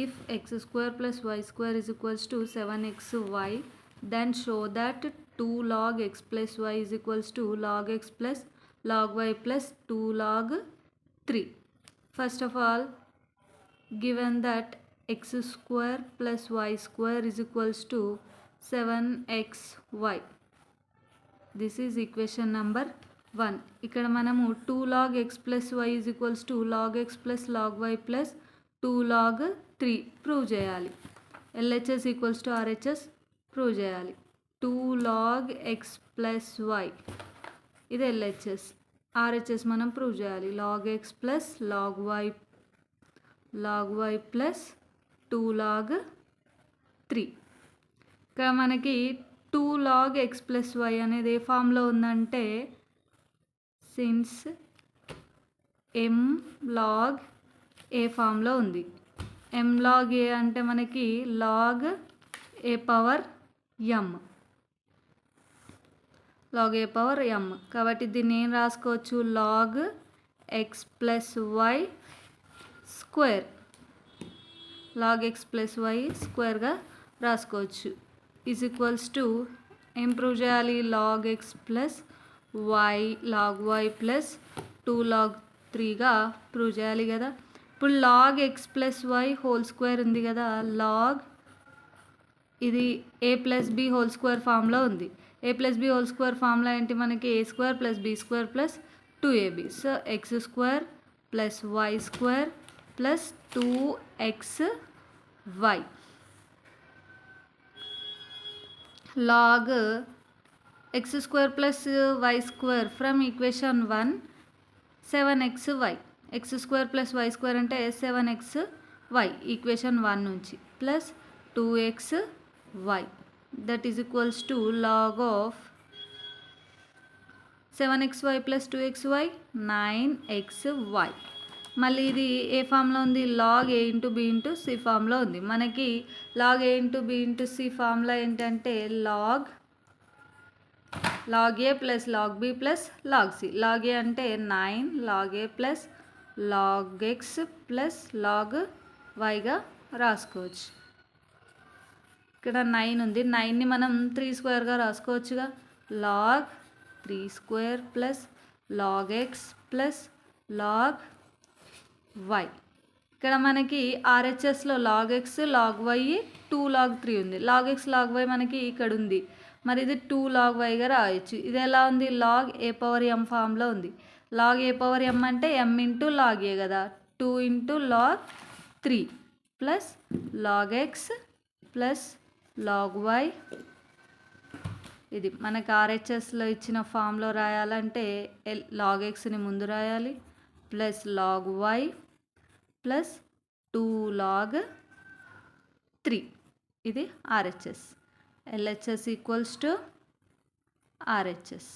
if x square plus y square is equals to 7xy, then show that 2 log x plus y is equals to log x plus log y plus 2 log 3. First of all, given that x square plus y square is equals to 7xy, this is equation number 1. ఇక్కడ మనము 2 log x plus y is equals to log x plus log y plus 2 log 3 prove చేయాలి. LHS equals to RHS prove చేయాలి. 2 log x plus y ఇది LHS. RHS మనం prove చేయాలి. log x plus log y plus 2 log 3. ఇక్కడ మనకి 2 log x plus y అనేది ఏ ఫామ్లో ఉందంటే సిన్స్ m log a ఫామ్లో ఉంది. m log a అంటే మనకి log a power m, log a power m. కాబట్టి దీన్ని ఏం రాసుకోవచ్చు, log x plus y square, log x plus y స్క్వేర్గా రాసుకోవచ్చు. ఈజ్ ఈక్వల్స్ టు ఏం ప్రూవ్ చేయాలి, log x plus y log y plus 2 log 3గా ప్రూవ్ చేయాలి కదా. ఇప్పుడు log x plus y whole square ఉంది కదా, లాగ్ ఇది a plus b whole square ఫామ్లో ఉంది. a plus b whole square ఫామ్లో ఏంటి, మనకి a square plus b square plus 2ab. So X square plus y square plus 2xy log x square plus y square from equation 1 7xy, x square plus y square అంటే 7xy equation 1 నుంచి plus 2xy that is equals to log of 7xy plus 2xy 9xy. మళ్ళీ ఇది ఏ ఫామ్లో ఉంది, log a into b into c ఫామ్లో ఉంది. మనకి log a into b into c ఫామ్లో ఏంటంటే log a plus log b plus log c. Log a అంటే 9 log a plus log x plus లాగ్ వైగా రాసుకోవచ్చు. ఇక్కడ 9 ఉంది, 9ని మనం 3 స్క్వేర్గా రాసుకోవచ్చుగా. Log 3 square plus log x plus log y. ఇక్కడ మనకి RHSలో log x log y 2 log 3 ఉంది. log x log y మనకి ఇక్కడ ఉంది, మరి ఇది 2 log yగా రాయొచ్చు. ఇది ఎలా ఉంది, log a పవర్ m ఫామ్లో ఉంది. log a పవర్ m అంటే m ఇంటూ log a కదా, 2 into log 3 plus log x plus log y. ఇది మనకి RHSలో ఇచ్చిన ఫామ్లో రాయాలంటే log xని ముందు రాయాలి plus log y plus 2 log 3. ఇది RHS. LHS equals to RHS.